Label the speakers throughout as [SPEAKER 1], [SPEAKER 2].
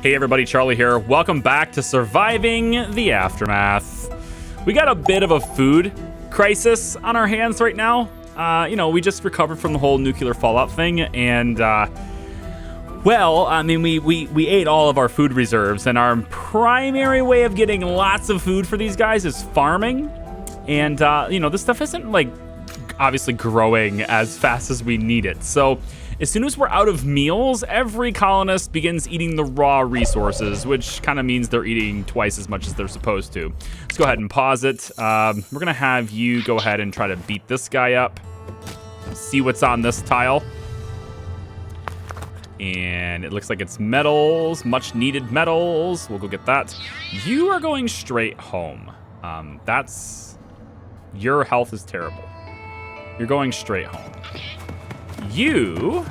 [SPEAKER 1] Hey everybody, Charlie here. Welcome back to Surviving the Aftermath. We got a bit of a food crisis on our hands right now. We just recovered from the whole nuclear fallout thing, and we ate all of our food reserves, and our primary way of getting lots of food for these guys is farming. And this stuff isn't obviously growing as fast as we need it. So as soon as we're out of meals, every colonist begins eating the raw resources, which kind of means they're eating twice as much as they're supposed to. Let's go ahead and pause it. We're going to have you go ahead and try to beat this guy up. See what's on this tile. And it looks like it's metals, much needed metals. We'll go get that. You are going straight home. Your health is terrible. You're going straight home. You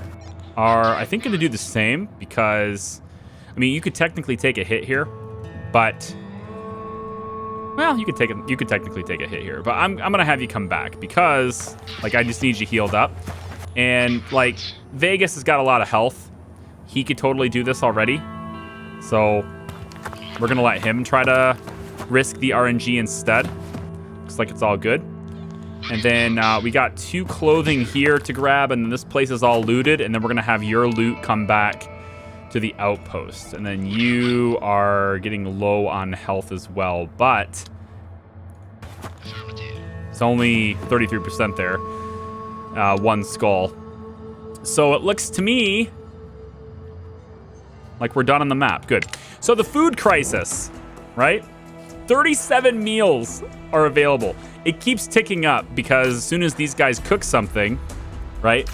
[SPEAKER 1] are, I think, going to do the same because, you could technically take a hit here, but, well, you could technically take a hit here, but I'm going to have you come back because, I just need you healed up. And, Vegas has got a lot of health. He could totally do this already. So, we're going to let him try to risk the RNG instead. Looks like it's all good. And then we got 2 clothing here to grab, and then this place is all looted, and then we're going to have your loot come back to the outpost. And then you are getting low on health as well, but it's only 33% there. 1 skull. So it looks to me like we're done on the map. Good. So the food crisis, right? 37 meals are available. It keeps ticking up because as soon as these guys cook something, right,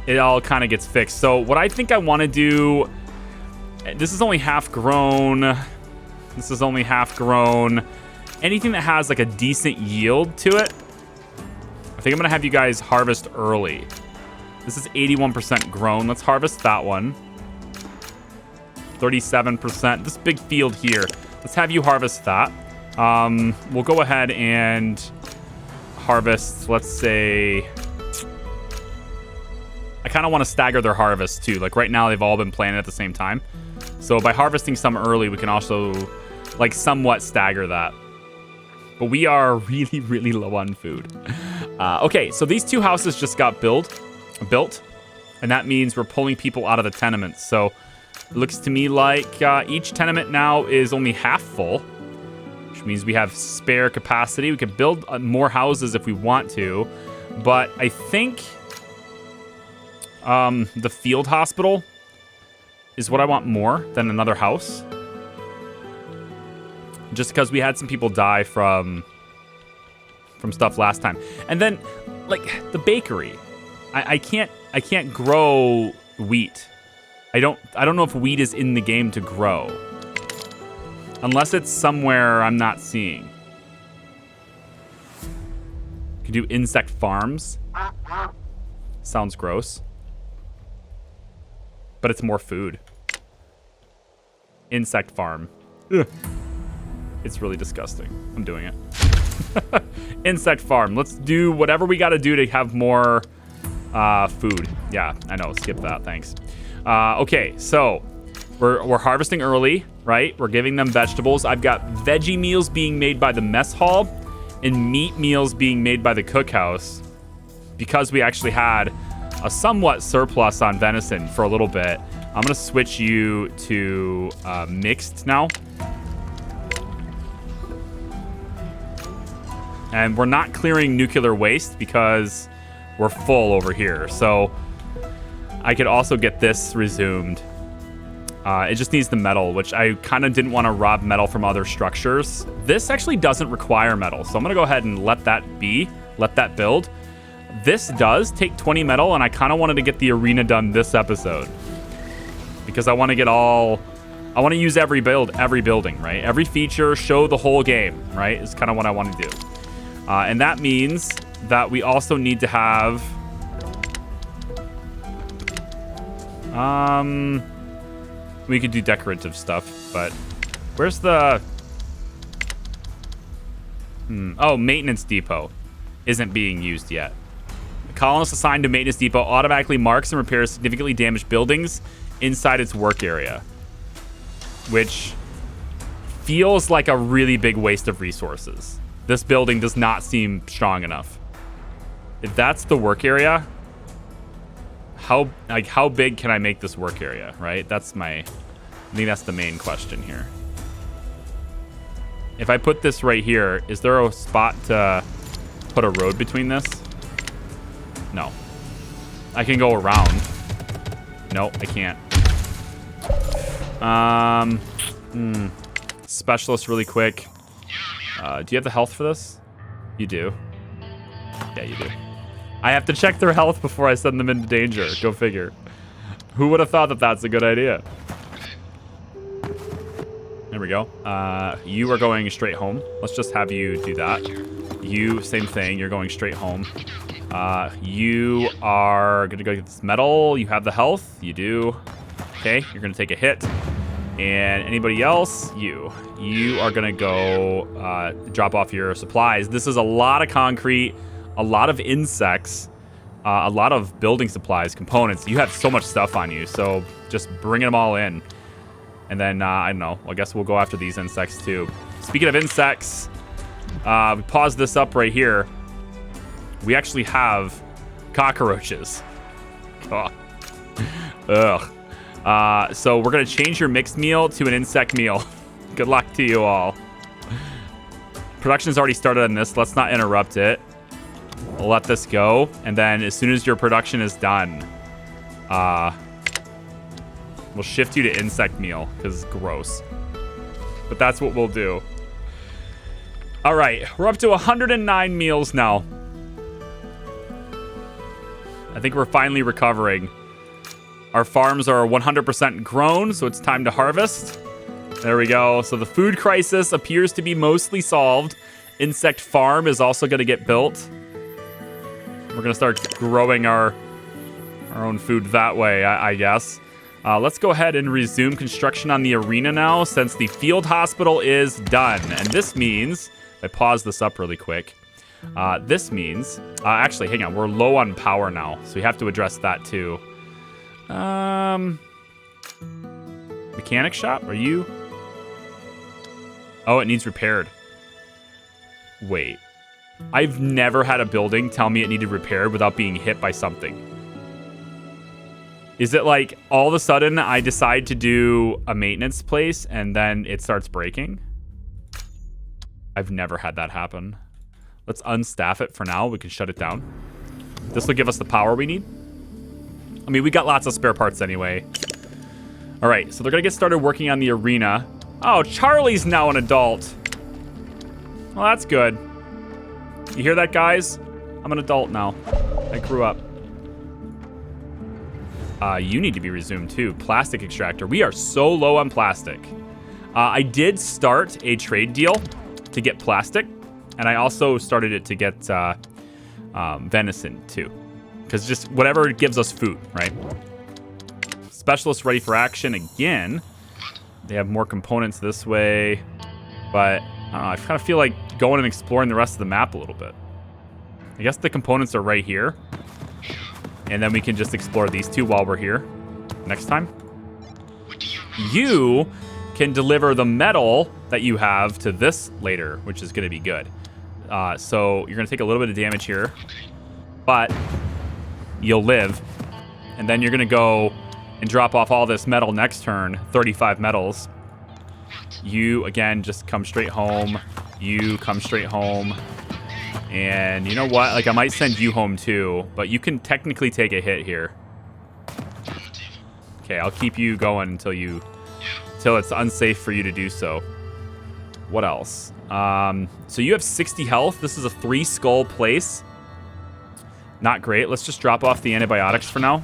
[SPEAKER 1] it all kind of gets fixed. So what I think I want to do, this is only half grown. This is only half grown. Anything that has a decent yield to it, I think I'm going to have you guys harvest early. This is 81% grown. Let's harvest that one. 37%. This big field here. Let's have you harvest that. We'll go ahead and harvest, let's say, I kind of want to stagger their harvest too. Right now they've all been planted at the same time. So by harvesting some early, we can also somewhat stagger that. But we are really, really low on food. Okay, so these 2 houses just got built, and that means we're pulling people out of the tenements. So it looks to me like each tenement now is only half full, which means we have spare capacity. We could build more houses if we want to, but I think the field hospital is what I want more than another house. Just because we had some people die from stuff last time. And then, the bakery. I can't grow wheat. I don't know if wheat is in the game to grow. Unless it's somewhere I'm not seeing. Could do insect farms. Sounds gross. But it's more food. Insect farm. Ugh. It's really disgusting. I'm doing it. Insect farm. Let's do whatever we got to do to have more food. Yeah, I know. Skip that. Thanks. Okay, so we're harvesting early, right? We're giving them vegetables. I've got veggie meals being made by the mess hall and meat meals being made by the cookhouse because we actually had a somewhat surplus on venison for a little bit. I'm going to switch you to mixed now. And we're not clearing nuclear waste because we're full over here. So I could also get this resumed. It just needs the metal, which I kind of didn't want to rob metal from other structures. This actually doesn't require metal, so I'm going to go ahead and let that be, let that build. This does take 20 metal, and I kind of wanted to get the arena done this episode because I want to get I want to use every building, right? Every feature, show the whole game, right? Is kind of what I want to do. And that means that we also need to have we could do decorative stuff, but where's the oh, maintenance depot isn't being used yet. The colonist assigned to maintenance depot automatically marks and repairs significantly damaged buildings inside its work area. which feels like a really big waste of resources. This building does not seem strong enough. If that's the work area, how big can I make this work area, right? I think that's the main question here. If I put this right here, is there a spot to put a road between this? No. I can go around. No, I can't. Specialist really quick. Do you have the health for this? You do. Yeah, you do. I have to check their health before I send them into danger. Go figure. Who would have thought that that's a good idea? There we go. You are going straight home. Let's just have you do that. You, same thing. You're going straight home. You are going to go get this metal. You have the health. You do. Okay, you're going to take a hit. And anybody else? You are going to go drop off your supplies. This is a lot of concrete, a lot of insects, a lot of building supplies, components. You have so much stuff on you, so just bring them all in. And then, I don't know, I guess we'll go after these insects too. Speaking of insects, we pause this up right here. We actually have cockroaches. Oh. Ugh. So we're going to change your mixed meal to an insect meal. Good luck to you all. Production's already started on this. Let's not interrupt it. We'll let this go. And then as soon as your production is done, we'll shift you to insect meal because it's gross. But that's what we'll do. All right. We're up to 109 meals now. I think we're finally recovering. Our farms are 100% grown, so it's time to harvest. There we go. So the food crisis appears to be mostly solved. Insect farm is also going to get built. We're going to start growing our own food that way, I guess. Let's go ahead and resume construction on the arena now, since the field hospital is done. And this means, if I pause this up really quick, this means, actually, hang on, we're low on power now, so we have to address that too. Mechanic shop, are you? Oh, it needs repaired. Wait. I've never had a building tell me it needed repaired without being hit by something. Is it like all of a sudden I decide to do a maintenance place and then it starts breaking? I've never had that happen. Let's unstaff it for now. We can shut it down. This will give us the power we need. I mean, we got lots of spare parts anyway. All right, so they're going to get started working on the arena. Oh, Charlie's now an adult. Well, that's good. You hear that, guys? I'm an adult now. I grew up. You need to be resumed, too. Plastic extractor. We are so low on plastic. I did start a trade deal to get plastic, and I also started it to get venison, too. Because just whatever gives us food, right? Specialist ready for action again. They have more components this way. But, I don't know, I kind of feel like going and exploring the rest of the map a little bit. I guess the components are right here. And then we can just explore these two while we're here. Next time. You can deliver the metal that you have to this later, which is going to be good. So you're going to take a little bit of damage here. But you'll live. And then you're going to go and drop off all this metal next turn. 35 metals. You, again, just come straight home. You come straight home. And you know what? Like, I might send you home too, but you can technically take a hit here. Okay, I'll keep you going until it's unsafe for you to do so. What else? So you have 60 health. This is a 3 skull place. Not great. Let's just drop off the antibiotics for now.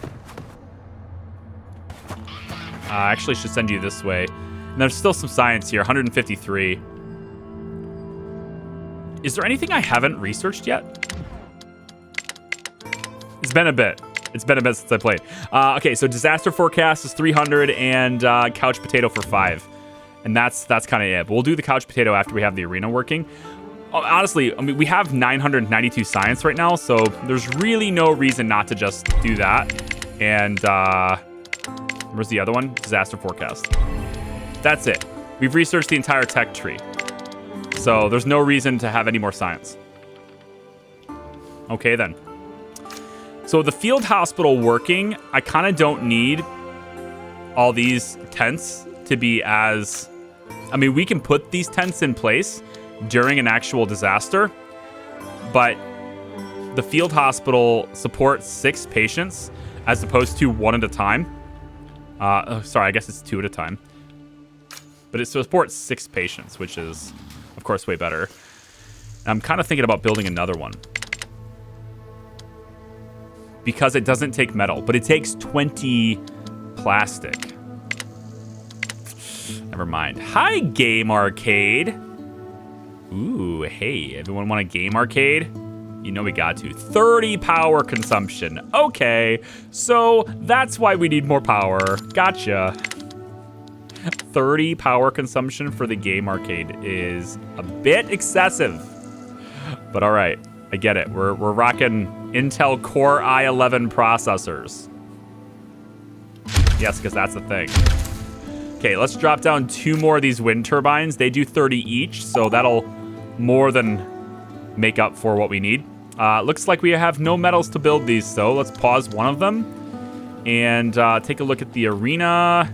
[SPEAKER 1] I actually should send you this way. And there's still some science here. 153. Is there anything I haven't researched yet? It's been a bit. It's been a bit since I played. Okay, so disaster forecast is 300 and couch potato for 5. And that's kind of it. But we'll do the couch potato after we have the arena working. Honestly, I mean, we have 992 science right now, so there's really no reason not to just do that. And where's the other one? Disaster forecast. That's it. We've researched the entire tech tree. So there's no reason to have any more science. Okay, then. So the field hospital working, I kind of don't need all these tents to be as... I mean, we can put these tents in place during an actual disaster, but the field hospital supports 6 patients as opposed to 1 at a time. Sorry, I guess it's 2 at a time. But it supports 6 patients, which is, of course, way better. I'm kind of thinking about building another one. Because it doesn't take metal, but it takes 20 plastic. Never mind. Hi, Game Arcade. Ooh, hey, everyone want a Game Arcade? You know we got to. 30 power consumption. Okay, so that's why we need more power. Gotcha. 30 power consumption for the Game Arcade is a bit excessive. But all right, I get it. We're rocking Intel Core i11 processors. Yes, because that's the thing. Okay, let's drop down 2 more of these wind turbines. They do 30 each, so that'll more than make up for what we need. Looks like we have no metals to build these, so let's pause one of them and take a look at the arena.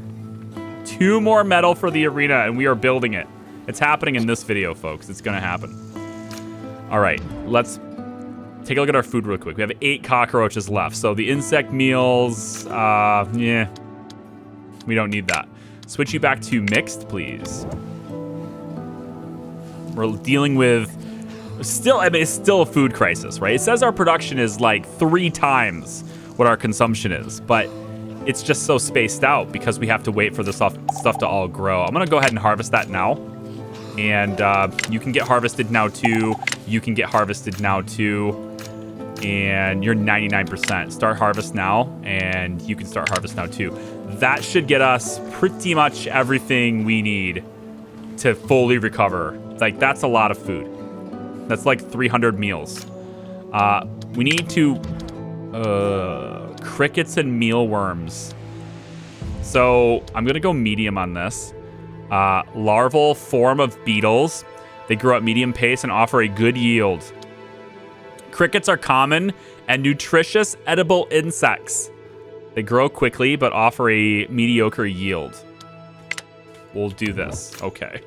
[SPEAKER 1] 2 more metal for the arena, and we are building it. It's happening in this video, folks. It's going to happen. All right, let's take a look at our food real quick. We have 8 cockroaches left, so the insect meals, yeah, we don't need that. Switch you back to mixed, please. We're dealing with still, I mean, it's still a food crisis, right? It says our production is like 3 times what our consumption is, but it's just so spaced out because we have to wait for the stuff to all grow. I'm gonna go ahead and harvest that now. And you can get harvested now too. You can get harvested now too. And you're 99%. Start harvest now, and you can start harvest now too. That should get us pretty much everything we need to fully recover. Like, that's a lot of food. That's like 300 meals. We need to... crickets and mealworms. So I'm going to go medium on this. Larval form of beetles. They grow at medium pace and offer a good yield. Crickets are common and nutritious edible insects. They grow quickly but offer a mediocre yield. We'll do this. Okay.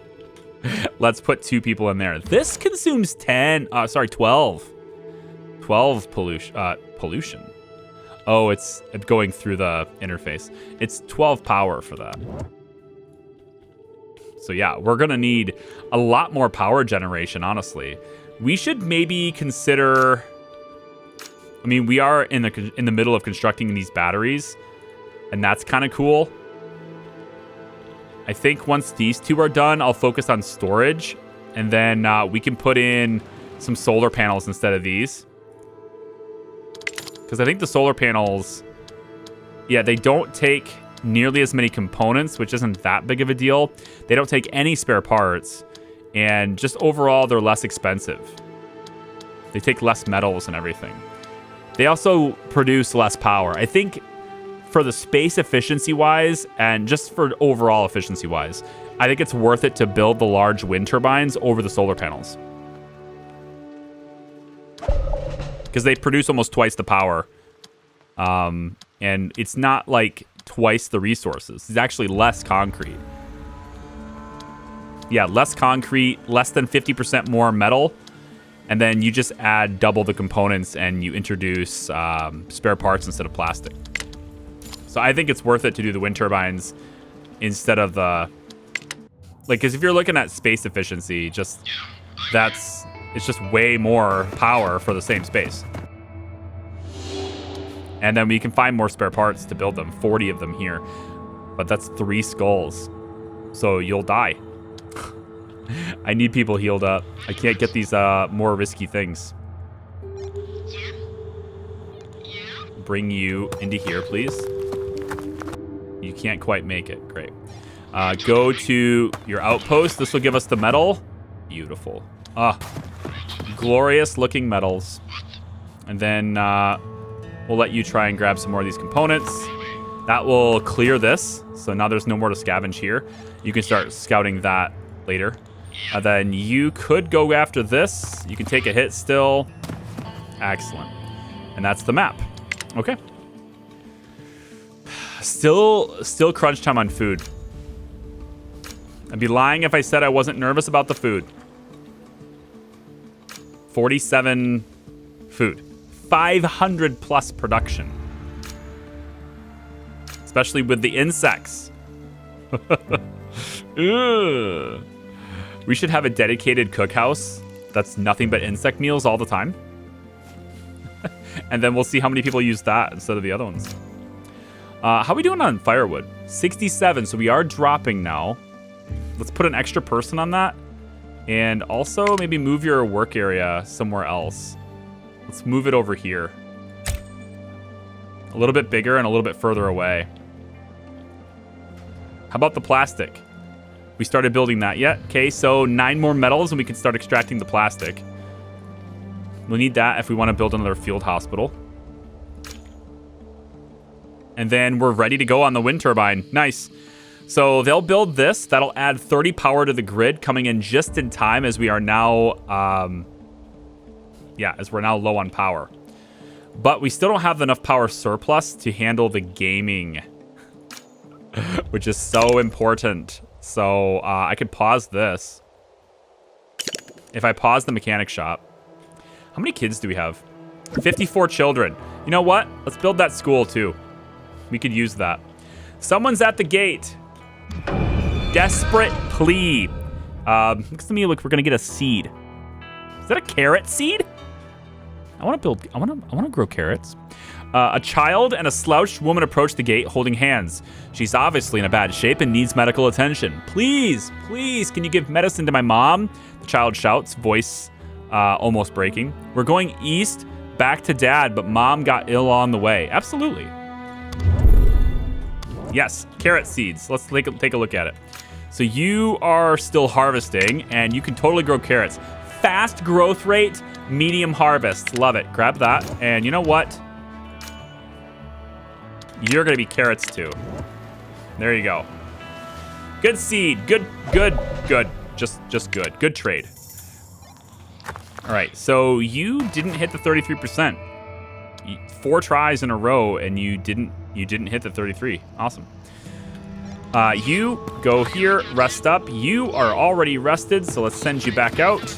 [SPEAKER 1] Let's put 2 people in there. This consumes 12. 12 pollution. Oh, it's going through the interface. It's 12 power for that. So yeah, we're gonna need a lot more power generation, honestly. We should maybe consider... I mean, we are in the middle of constructing these batteries, and that's kind of cool. I think once these 2 are done, I'll focus on storage, and then we can put in some solar panels instead of these. Because I think the solar panels, yeah, they don't take nearly as many components, which isn't that big of a deal. They don't take any spare parts, and just overall, they're less expensive. They take less metals and everything. They also produce less power. I think for the space efficiency-wise, and just for overall efficiency-wise, I think it's worth it to build the large wind turbines over the solar panels. Because they produce almost twice the power. And it's not like twice the resources. It's actually less concrete. Yeah, less concrete, less than 50% more metal. And then you just add double the components and you introduce spare parts instead of plastic. So I think it's worth it to do the wind turbines instead of the... Like, because if you're looking at space efficiency, just it's just way more power for the same space. And then we can find more spare parts to build them. 40 of them here. But that's 3 skulls. So you'll die. I need people healed up. I can't get these more risky things. Bring you into here, please. You can't quite make it. Great. Go to your outpost. This will give us the metal. Beautiful. Glorious looking metals. And then we'll let you try and grab some more of these components. That will clear this. So now there's no more to scavenge here. You can start scouting that later. Then you could go after this. You can take a hit still. Excellent. And that's the map. Okay. Still crunch time on food. I'd be lying if I said I wasn't nervous about the food. 47 food. 500 plus production. Especially with the insects. Ugh. We should have a dedicated cookhouse that's nothing but insect meals all the time. And then we'll see how many people use that instead of the other ones. How are we doing on firewood? 67, so we are dropping now. Let's put an extra person on that. And also maybe move your work area somewhere else. Let's move it over here. A little bit bigger and a little bit further away. How about the plastic? We started building that yet? Okay, so 9 more metals and we can start extracting the plastic. We'll need that if we want to build another field hospital. And then we're ready to go on the wind turbine. Nice. So they'll build this. That'll add 30 power to the grid, coming in just in time as we are now, as we're now low on power. But we still don't have enough power surplus to handle the gaming, which is so important. So I could pause this. If I pause the mechanic shop. How many kids do we have? 54 children. You know what? Let's build that school too. We could use that. Someone's at the gate. Desperate plea. Looks to me like we're gonna get a seed. Is that a carrot seed? I want to grow carrots. A child and a slouched woman approach the gate holding hands. She's obviously in a bad shape and needs medical attention. Please, can you give medicine to my mom? The child shouts, voice almost breaking. We're going east, back to dad, but mom got ill on the way. Absolutely. Yes, carrot seeds. Let's take a look at it. So you are still harvesting, and you can totally grow carrots. Fast growth rate, medium harvest. Love it. Grab that. And you know what? You're going to be carrots too. There you go. Good seed. Good. Just good. Good trade. All right. So you didn't hit the 33%. 4 tries in a row, and you didn't hit the 33. Awesome. You go here, rest up. You are already rested, so let's send you back out.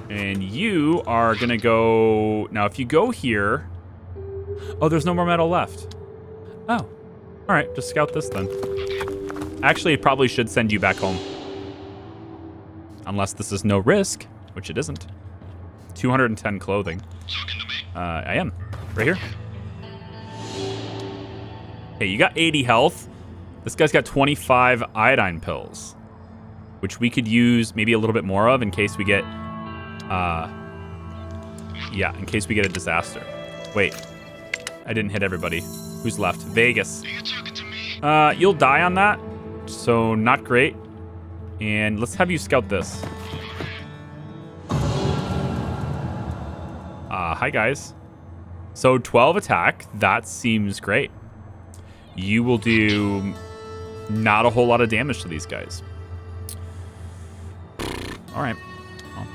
[SPEAKER 1] And you are going to go... Now, if you go here... Oh, there's no more metal left. Oh. All right, just scout this then. Actually, it probably should send you back home. Unless this is no risk, which it isn't. 210 clothing. I am. Right here. Hey, you got 80 health. This guy's got 25 iodine pills, which we could use maybe a little bit more of in case we get, in case we get a disaster. Wait, I didn't hit everybody. Who's left? Vegas. You'll die on that, so not great. And let's have you scout this. Hi, guys. So 12 attack, that seems great. You will do not a whole lot of damage to these guys. All right. Well,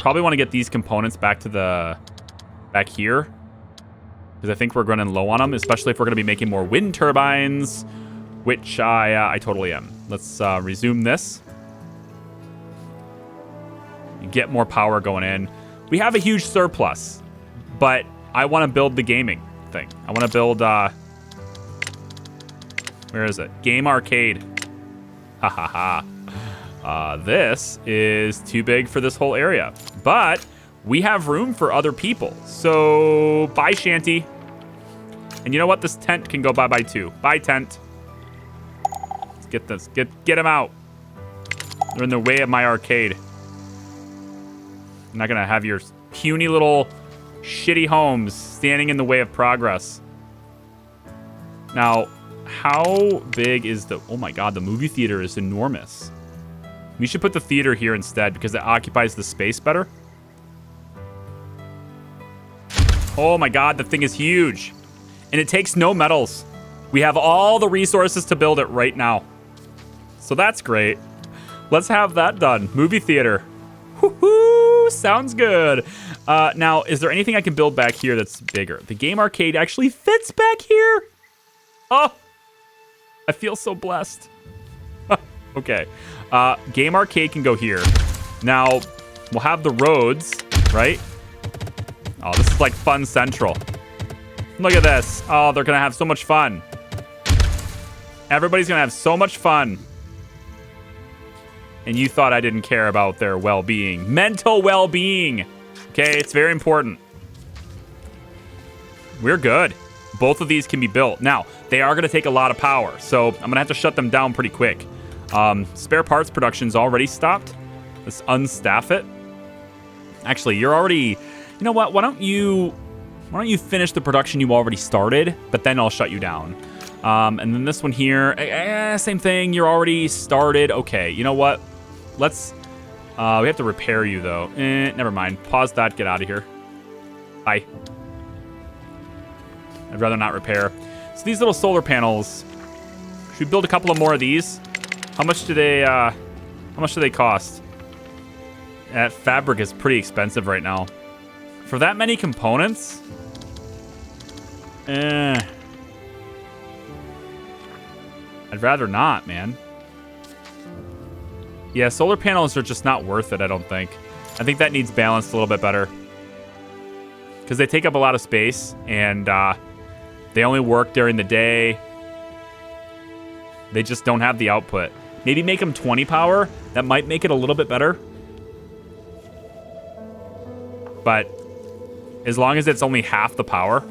[SPEAKER 1] probably want to get these components back to back here, because I think we're running low on them, especially if we're going to be making more wind turbines, which I totally am. Let's resume this. Get more power going in. We have a huge surplus, but I want to build the gaming thing. I want to build, where is it? Game arcade. Ha ha ha. This is too big for this whole area, but we have room for other people. So bye, Shanty. And you know what? This tent can go bye-bye too. Bye, tent. Let's get this. Get him out. They're in the way of my arcade. I'm not gonna have your puny little shitty homes standing in the way of progress. Now, how big is the... Oh my god, the movie theater is enormous. We should put the theater here instead because it occupies the space better. Oh my god, the thing is huge. And it takes no metals. We have all the resources to build it right now. So that's great. Let's have that done. Movie theater. Woohoo! Sounds good. Now, is there anything I can build back here that's bigger? The game arcade actually fits back here. Oh, I feel so blessed. Okay. Game arcade can go here. Now, we'll have the roads, right? Oh, this is like Fun Central. Look at this. Oh, they're going to have so much fun. Everybody's going to have so much fun. And you thought I didn't care about their well-being. Mental well-being. Okay, it's very important. We're good. Both of these can be built. Now, they are going to take a lot of power, so I'm going to have to shut them down pretty quick. Spare parts production's already stopped. Let's unstaff it. Actually, you're already... You know what? Why don't you finish the production you already started, but then I'll shut you down. And then this one here, same thing. You're already started. Okay, you know what? Let's... we have to repair you, though. Never mind. Pause that. Get out of here. Bye. I'd rather not repair. So these little solar panels, should we build a couple of more of these? How much do they cost? That fabric is pretty expensive right now. For that many components? I'd rather not, man. Yeah, solar panels are just not worth it, I don't think. I think that needs balanced a little bit better. Because they take up a lot of space, and they only work during the day. They just don't have the output. Maybe make them 20 power. That might make it a little bit better. But as long as it's only half the power,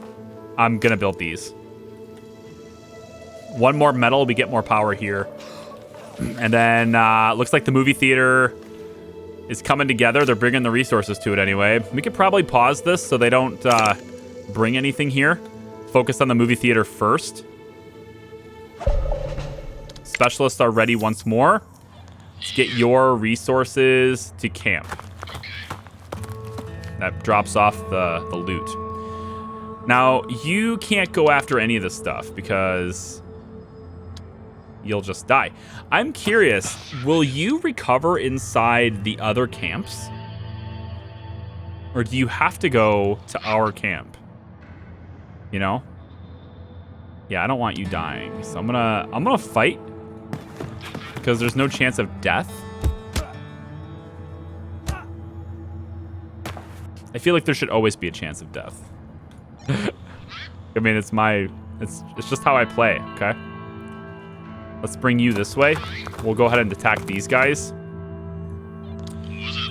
[SPEAKER 1] I'm going to build these. One more metal, we get more power here. And then looks like the movie theater is coming together. They're bringing the resources to it anyway. We could probably pause this so they don't bring anything here. Focus on the movie theater first. Specialists are ready once more. Let's get your resources to camp. That drops off the loot. Now, you can't go after any of this stuff because you'll just die. I'm curious, will you recover inside the other camps? Or do you have to go to our camp? You know? Yeah, I don't want you dying. So I'm gonna fight because there's no chance of death. I feel like there should always be a chance of death. I mean, it's just how I play, okay? Let's bring you this way. We'll go ahead and attack these guys.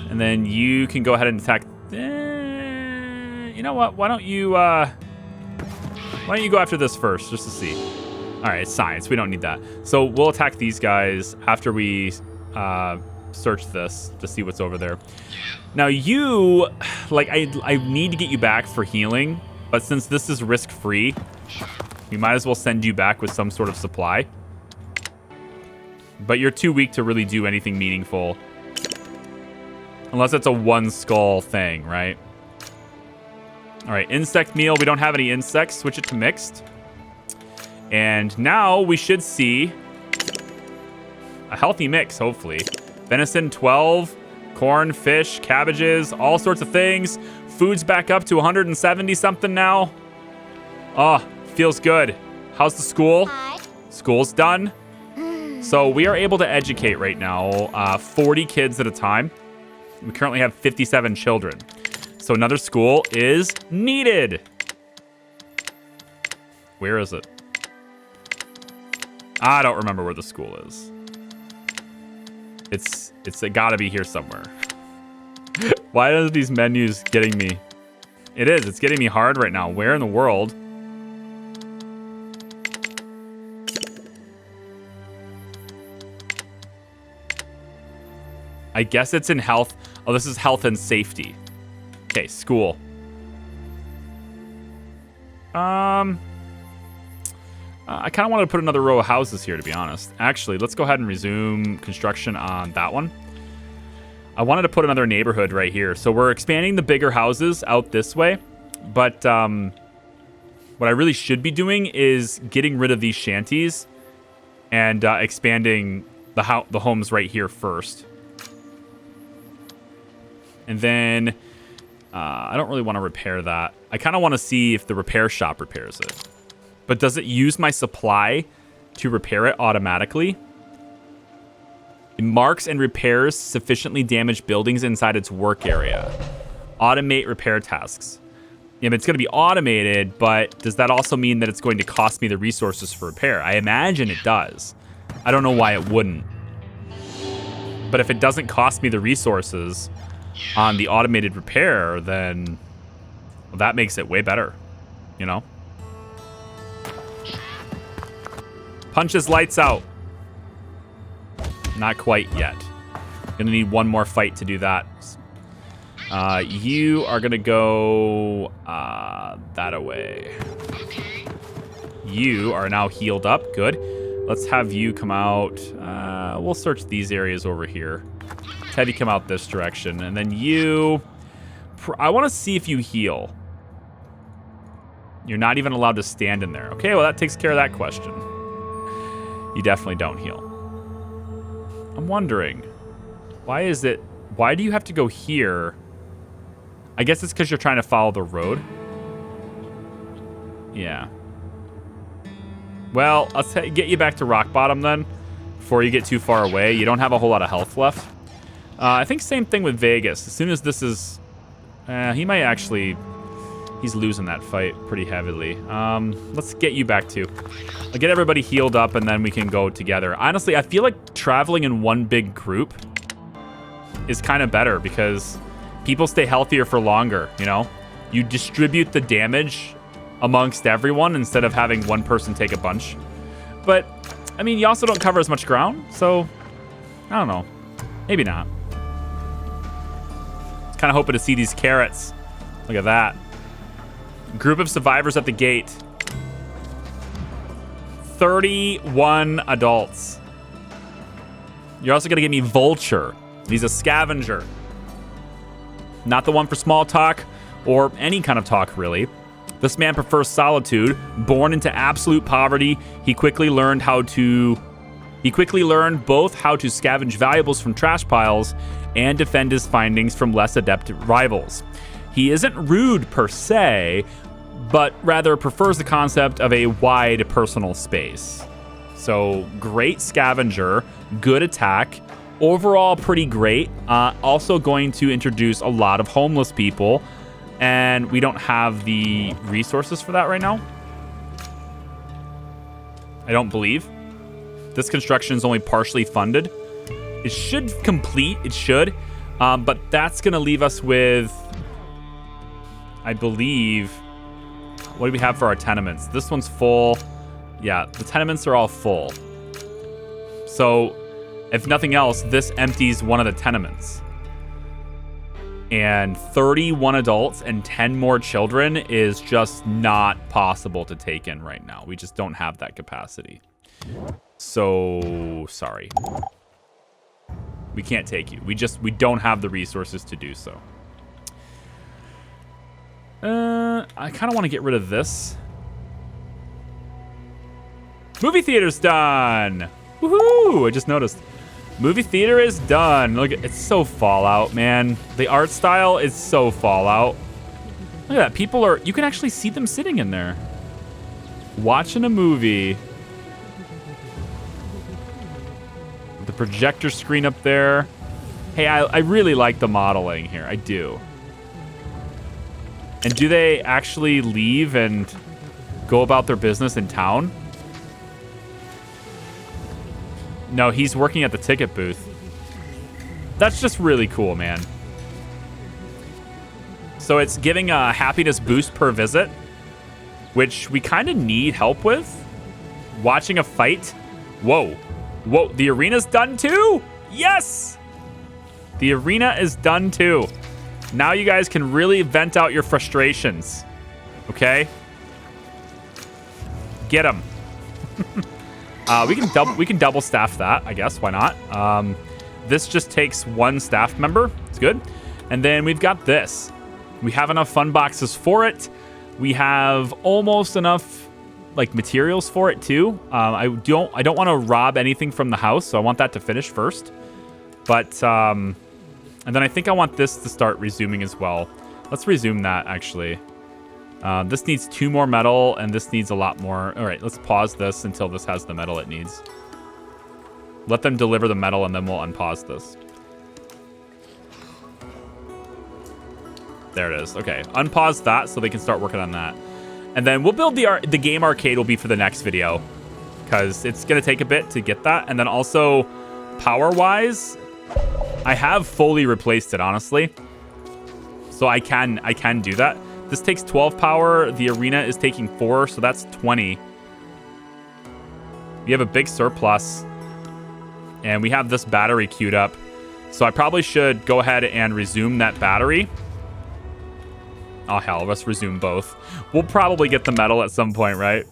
[SPEAKER 1] And then you can go ahead and attack... you know what? Why don't you go after this first, just to see. All right, it's science. We don't need that. So we'll attack these guys after we search this to see what's over there. Now you, like, I need to get you back for healing, but since this is risk-free, we might as well send you back with some sort of supply. But you're too weak to really do anything meaningful. Unless it's a one skull thing, right? All right, insect meal. We don't have any insects. Switch it to mixed. And now we should see a healthy mix, hopefully. Venison 12, corn, fish, cabbages, all sorts of things. Food's back up to 170 something now. Oh, feels good. How's the school?
[SPEAKER 2] Hi.
[SPEAKER 1] School's done. So we are able to educate right now 40 kids at a time. We currently have 57 children. So another school is needed. Where is it? I don't remember where the school is. It's gotta be here somewhere. Why are these menus getting me? It's getting me hard right now. Where in the world? I guess it's in health. Oh, this is health and safety. Okay, school. I kind of wanted to put another row of houses here, to be honest. Actually, let's go ahead and resume construction on that one. I wanted to put another neighborhood right here. So we're expanding the bigger houses out this way. But What I really should be doing is getting rid of these shanties and expanding the homes right here first. And then I don't really want to repair that. I kind of want to see if the repair shop repairs it. But does it use my supply to repair it automatically? It marks and repairs sufficiently damaged buildings inside its work area. Automate repair tasks. Yeah, but it's going to be automated, but does that also mean that it's going to cost me the resources for repair? I imagine it does. I don't know why it wouldn't. But if it doesn't cost me the resources on the automated repair, then well, that makes it way better, you know? Punch his lights out. Not quite yet. Gonna need one more fight to do that. You are gonna go that away. You are now healed up. Good. Let's have you come out. We'll search these areas over here. Let's have you come out this direction. And then you... I want to see if you heal. You're not even allowed to stand in there. Okay, well, that takes care of that question. You definitely don't heal. I'm wondering, why do you have to go here? I guess it's because you're trying to follow the road. Yeah. Well, let's get you back to rock bottom then, before you get too far away. You don't have a whole lot of health left. I think same thing with Vegas. As soon as this is... he might actually... He's losing that fight pretty heavily. Let's get you back too. I'll get everybody healed up and then we can go together. Honestly, I feel like traveling in one big group is kind of better because people stay healthier for longer, you know? You distribute the damage amongst everyone instead of having one person take a bunch. But, I mean, you also don't cover as much ground, so I don't know. Maybe not. Just kind of hoping to see these carrots. Look at that. Group of survivors at the gate. 31 adults. You're also going to give me Vulture. He's a scavenger. Not the one for small talk or any kind of talk, really. This man prefers solitude. Born into absolute poverty, he quickly learned both how to scavenge valuables from trash piles and defend his findings from less adept rivals. He isn't rude per se, but rather prefers the concept of a wide personal space. So great scavenger, good attack, overall pretty great. Also going to introduce a lot of homeless people, and we don't have the resources for that right now. I don't believe. This construction is only partially funded. It should complete, it should, but that's gonna leave us with, I believe, what do we have for our tenements? This one's full. Yeah, the tenements are all full. So, if nothing else, this empties one of the tenements. And 31 adults and 10 more children is just not possible to take in right now. We just don't have that capacity. So, sorry. We can't take you. We don't have the resources to do so. I kind of want to get rid of this. Movie theater's done. Woohoo! I just noticed. Movie theater is done. Look, it's so Fallout, man. The art style is so Fallout. Look at that. You can actually see them sitting in there. Watching a movie. The projector screen up there. Hey, I really like the modeling here. I do. And do they actually leave and go about their business in town? No, he's working at the ticket booth. That's just really cool, man. So it's giving a happiness boost per visit, which we kind of need help with. Watching a fight. Whoa. Whoa, the arena's done too? Yes! The arena is done too. Now you guys can really vent out your frustrations. Okay? Get them. We can double staff that, I guess. Why not? This just takes one staff member. It's good. And then we've got this. We have enough fun boxes for it. We have almost enough like materials for it too. I don't want to rob anything from the house, so I want that to finish first. But and then I think I want this to start resuming as well. Let's resume that actually. This needs 2 more metal, and this needs a lot more. All right, let's pause this until this has the metal it needs. Let them deliver the metal, and then we'll unpause this. There it is. Okay, unpause that so they can start working on that. And then we'll build the game arcade will be for the next video, because it's going to take a bit to get that. And then also, power-wise, I have fully replaced it, honestly. So I can do that. This takes 12 power. The arena is taking 4, so that's 20. We have a big surplus. And we have this battery queued up. So I probably should go ahead and resume that battery. Oh, hell, let's resume both. We'll probably get the metal at some point, right?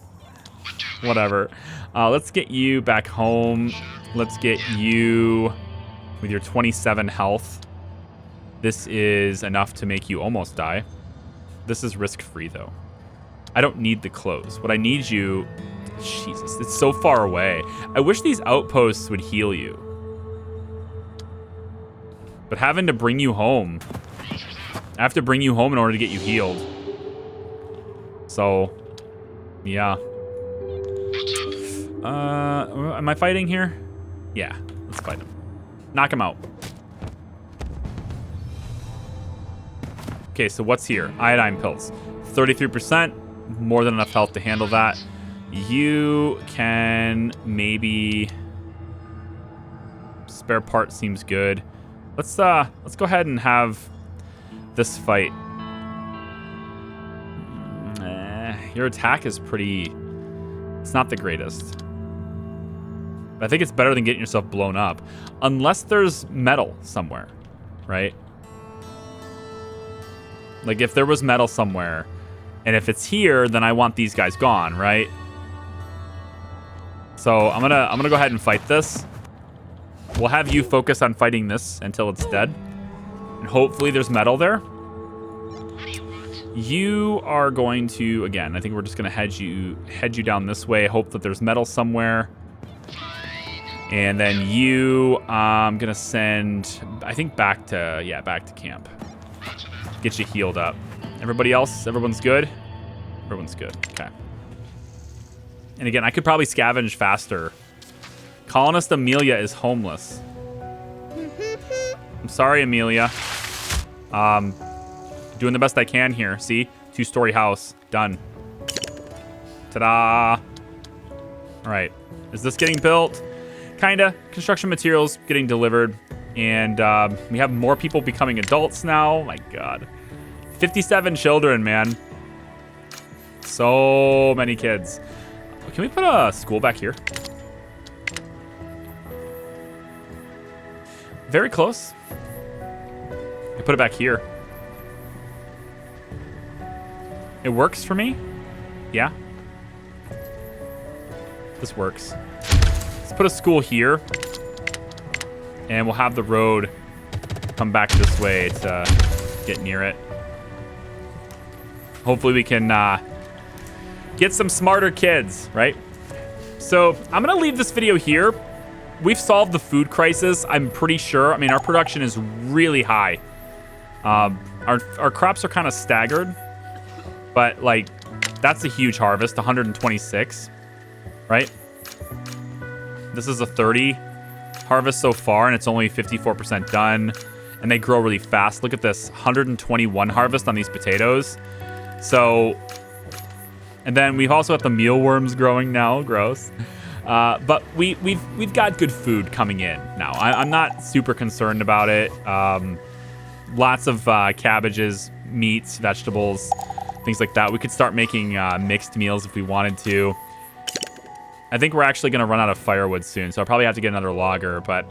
[SPEAKER 1] Whatever. Let's get you back home. Let's get you with your 27 health. This is enough to make you almost die. This is risk-free, though. I don't need the clothes. What I need you... Jesus, it's so far away. I wish these outposts would heal you. But having to bring you home... I have to bring you home in order to get you healed. So, yeah. Am I fighting here? Yeah, let's fight him. Knock him out. Okay, so what's here? Iodine pills. 33%. More than enough health to handle that. You can maybe... Spare part seems good. Let's go ahead and have this fight. Your attack is pretty... It's not the greatest. But I think it's better than getting yourself blown up. Unless there's metal somewhere, right? Like, if there was metal somewhere, and if it's here, then I want these guys gone, right? So I'm gonna go ahead and fight this. We'll have you focus on fighting this until it's dead. And hopefully there's metal there. You are going to, again, I think we're just gonna head you down this way. Hope that there's metal somewhere. And then you, I'm gonna send, I think back to camp. Get you healed up. Everybody else, everyone's good? Everyone's good, okay. And again, I could probably scavenge faster. Colonist Amelia is homeless. I'm sorry, Amelia. Doing the best I can here. See? 2-story house. Done. Ta-da. All right. Is this getting built? Kinda. Construction materials getting delivered. And we have more people becoming adults now. Oh my God. 57 children, man. So many kids. Can we put a school back here? Very close. I put it back here. It works for me? Yeah. This works. Let's put a school here. And we'll have the road come back this way to get near it. Hopefully we can get some smarter kids, right? So I'm going to leave this video here. We've solved the food crisis, I'm pretty sure. I mean, our production is really high. Our crops are kind of staggered. But, like, that's a huge harvest, 126, right? This is a 30 harvest so far, and it's only 54% done. And they grow really fast. Look at this, 121 harvest on these potatoes. So, and then we've also got the mealworms growing now, gross. But we've got good food coming in now. I'm not super concerned about it. Lots of cabbages, meats, vegetables, things like that. We could start making mixed meals if we wanted to. I think we're actually going to run out of firewood soon, so I'll probably have to get another logger. But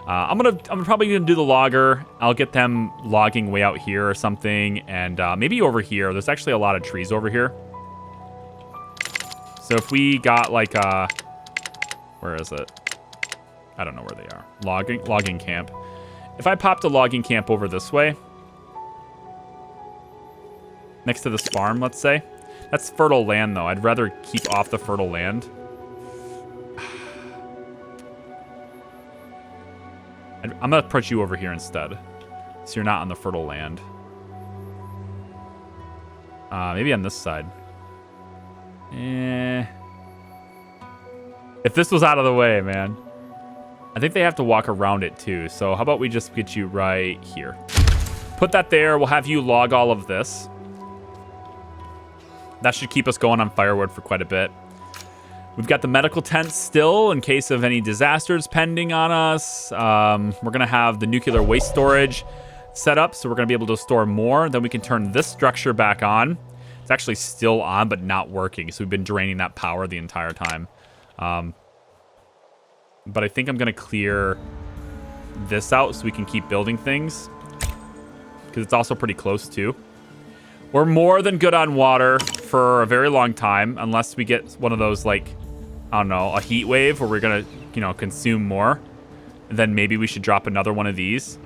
[SPEAKER 1] I'm probably going to do the logger. I'll get them logging way out here or something, and maybe over here. There's actually a lot of trees over here. So if we got like a... Where is it? I don't know where they are. Logging camp. If I popped a logging camp over this way, next to this farm, let's say, That's fertile land, though. I'd rather keep off the fertile land. I'm going to put you over here instead. So you're not on the fertile land. Maybe on this side. If this was out of the way, man. I think they have to walk around it too. So how about we just get you right here. Put that there. We'll have you log all of this. That should keep us going on firewood for quite a bit. We've got the medical tents still in case of any disasters pending on us. We're going to have the nuclear waste storage set up, so we're going to be able to store more. Then we can turn this structure back on. It's actually still on, but not working, so we've been draining that power the entire time. But I think I'm going to clear this out so we can keep building things, because it's also pretty close, too. We're more than good on water for a very long time, unless we get one of those, like, I don't know, a heat wave where we're going to, you know, consume more. And then maybe we should drop another one of these.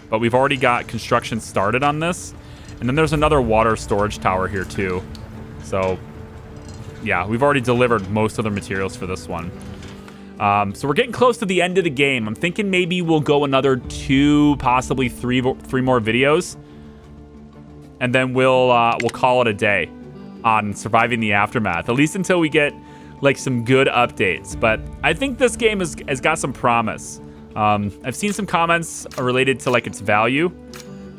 [SPEAKER 1] But we've already got construction started on this. And then there's another water storage tower here, too. So, yeah, we've already delivered most of the materials for this one. So we're getting close to the end of the game. I'm thinking maybe we'll go another 2, possibly 3 more videos. And then we'll call it a day on surviving the aftermath, at least until we get like some good updates. But I think this game has got some promise. I've seen some comments related to like its value,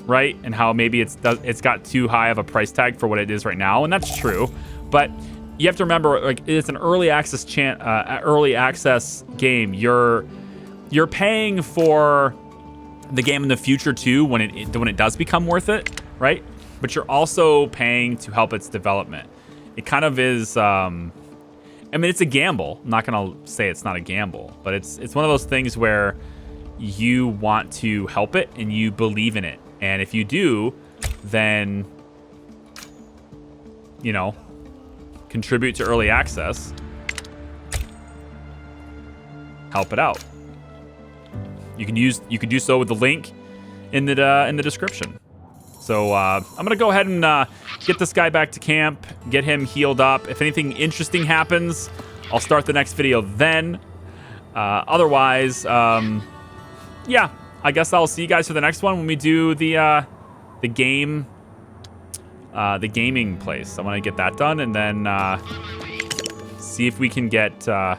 [SPEAKER 1] right, and how maybe it's got too high of a price tag for what it is right now, and that's true. But you have to remember, like, it's an early access game. You're paying for the game in the future too when it does become worth it, right? But you're also paying to help its development. It kind of is, I mean, it's a gamble. I'm not going to say it's not a gamble, but it's one of those things where you want to help it and you believe in it. And if you do, then, you know, contribute to early access. Help it out. You can do so with the link in the description. So I'm gonna go ahead and get this guy back to camp, get him healed up. If anything interesting happens, I'll start the next video then. Otherwise, yeah, I guess I'll see you guys for the next one when we do the gaming place. I want to get that done and then see if we can get to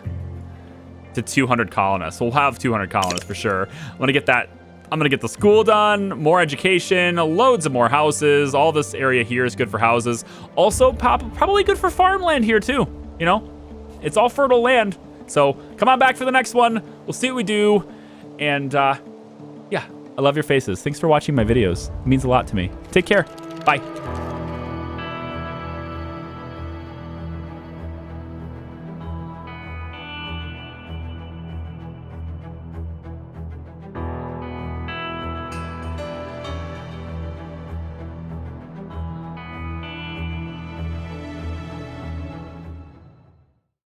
[SPEAKER 1] 200 colonists. We'll have 200 colonists for sure. I want to get that. I'm going to get the school done, more education, loads of more houses. All this area here is good for houses. Also, probably good for farmland here too. You know, it's all fertile land. So come on back for the next one. We'll see what we do. And yeah, I love your faces. Thanks for watching my videos. It means a lot to me. Take care. Bye.